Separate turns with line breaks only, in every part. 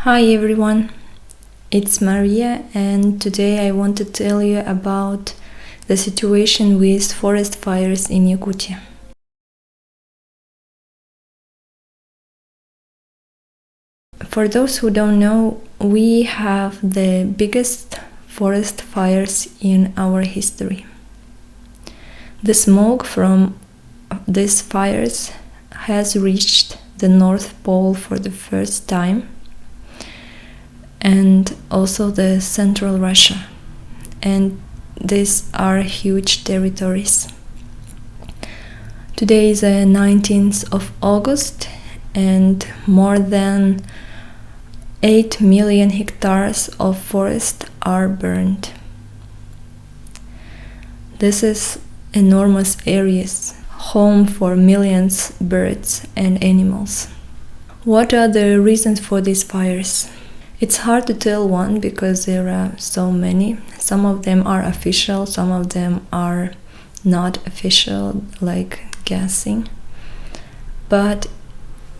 Hi everyone, it's Maria, and today I want to tell you about the situation with forest fires in Yakutia. For those who don't know, we have the biggest forest fires in our history. The smoke from these fires has reached the North Pole for the first time, and also the central Russia, and these are huge territories. Today is the 19th of August, and more than 8 million hectares of forest are burned. This is enormous areas, home for millions of birds and animals. What are the reasons for these fires? It's hard to tell one because there are so many. Some of them are official, some of them are not official, like gassing. But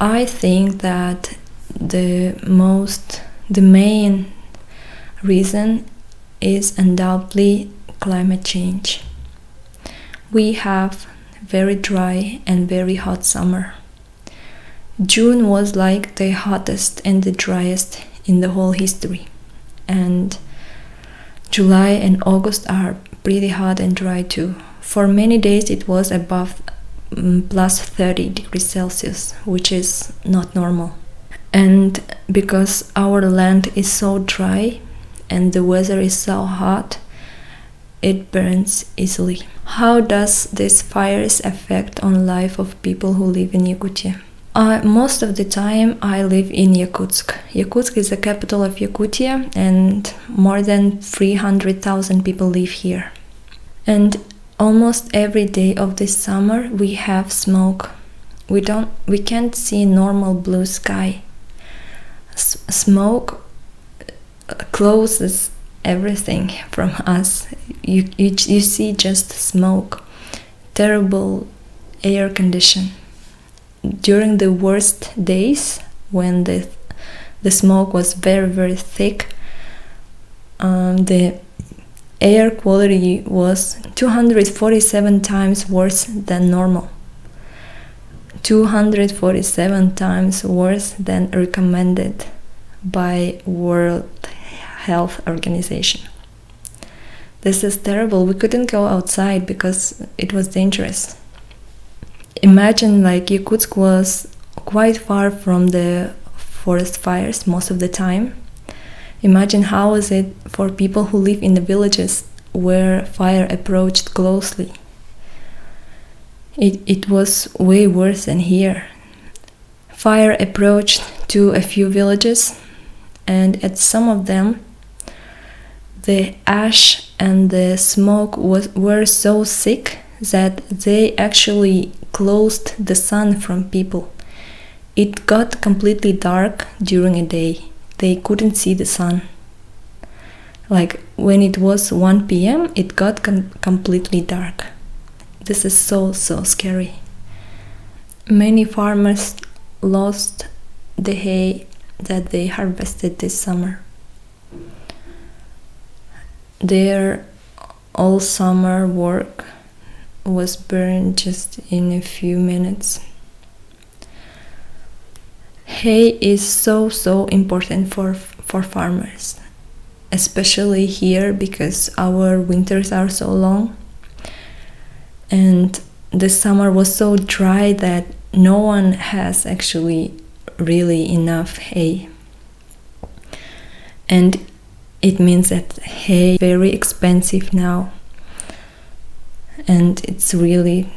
I think that the main reason is undoubtedly climate change. We have very dry and very hot summer. June was like the hottest and the driest in the whole history, and July and August are pretty hot and dry too. For many days it was above plus 30 degrees Celsius, which is not normal. And because our land is so dry and the weather is so hot, it burns easily. How does these fires affect on life of people who live in Yakutia? Most of the time I live in Yakutsk. Yakutsk is the capital of Yakutia, and more than 300,000 people live here. And almost every day of this summer we have smoke. We can't see normal blue sky. Smoke closes everything from us. You see just smoke, terrible air condition. During the worst days, when the smoke was very, very thick, the air quality was 247 times worse than normal. 247 times worse than recommended by World Health Organization. This is terrible. We couldn't go outside because it was dangerous. Imagine, like, Yakutsk was quite far from the forest fires most of the time. Imagine how is it for people who live in the villages where fire approached closely. It was way worse than here. Fire approached to a few villages, and at some of them the ash and the smoke were so thick that they actually closed the sun from people. It got completely dark during a day. They couldn't see the sun. Like when it was 1 p.m., it got completely dark. This is so scary. Many farmers lost the hay that they harvested this summer. Their all summer work was burned just in a few minutes. Hay is so important for farmers, especially here because our winters are so long, and the summer was so dry that no one has actually really enough hay. And it means that hay is very expensive now, and it's really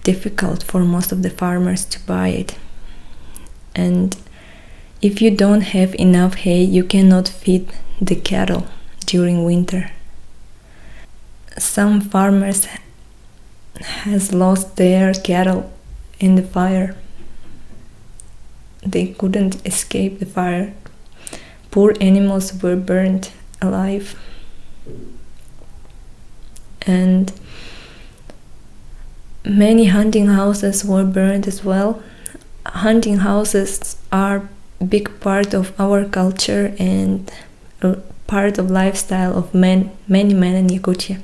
difficult for most of the farmers to buy it. And if you don't have enough hay, you cannot feed the cattle during winter. Some farmers has lost their cattle in the fire. They couldn't escape the fire. Poor animals were burned alive. And many hunting houses were burned as well. Hunting houses are big part of our culture and a part of lifestyle of many men in Yakutia.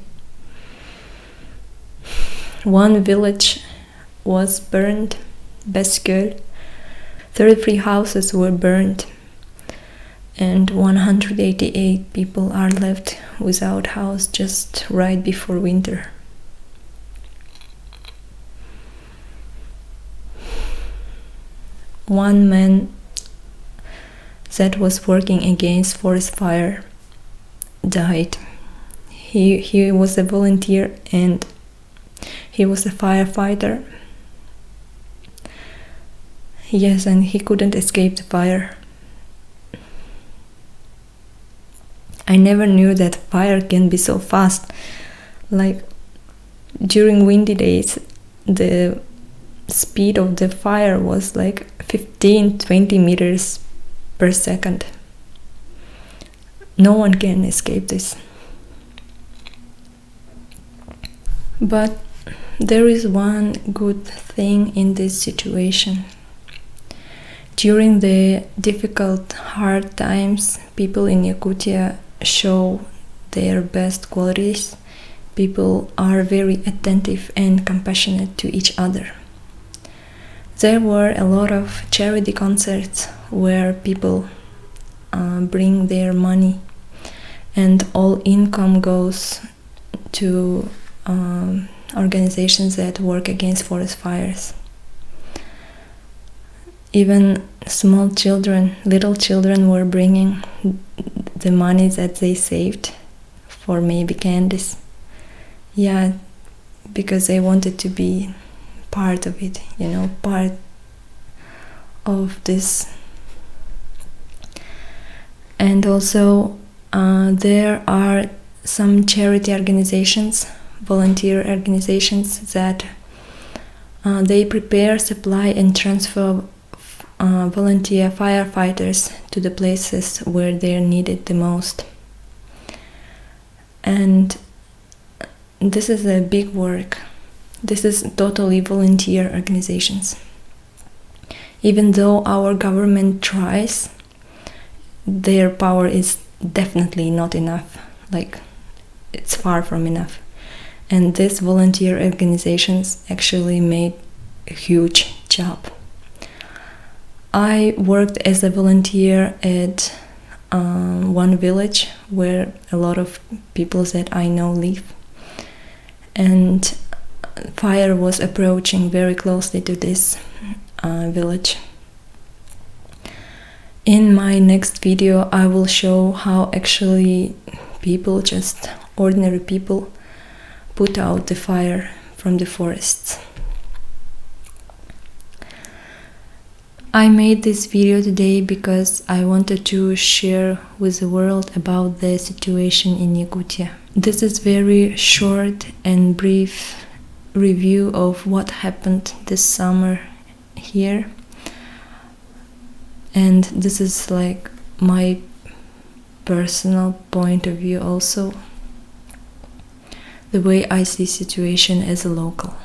One village was burned, Beskul. 33 houses were burned, and 188 people are left without house just right before winter. One man that was working against forest fire died. He was a volunteer and he was a firefighter. Yes, and he couldn't escape the fire. I never knew that fire can be so fast. Like during windy days, the speed of the fire was like 15-20 meters per second. No one can escape this. But there is one good thing in this situation. During the difficult, hard times, people in Yakutia show their best qualities. People are very attentive and compassionate to each other. There were a lot of charity concerts where people bring their money, and all income goes to organizations that work against forest fires. Even small children, little children were bringing the money that they saved for maybe candies. Yeah, because they wanted to be part of it, part of this. And also there are some charity organizations, volunteer organizations that they prepare, supply and transfer volunteer firefighters to the places where they're needed the most. And this is a big work. This is totally volunteer organizations. Even though our government tries, their power is definitely not enough. Like, it's far from enough. And these volunteer organizations actually made a huge job. I worked as a volunteer at one village where a lot of people that I know live, and fire was approaching very closely to this village. In my next video I will show how actually people, just ordinary people, put out the fire from the forests. I made this video today because I wanted to share with the world about the situation in Yakutia. This is very short and brief review of what happened this summer here. And this is like my personal point of view also. The way I see situation as a local.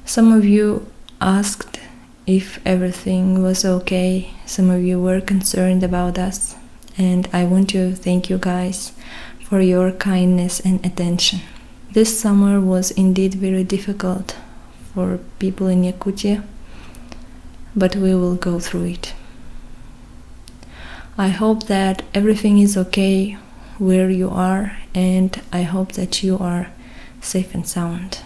Some of you asked if everything was okay. Some of you were concerned about us, and I want to thank you guys for your kindness and attention. This summer was indeed very difficult for people in Yakutia, but we will go through it. I hope that everything is okay where you are, and I hope that you are safe and sound.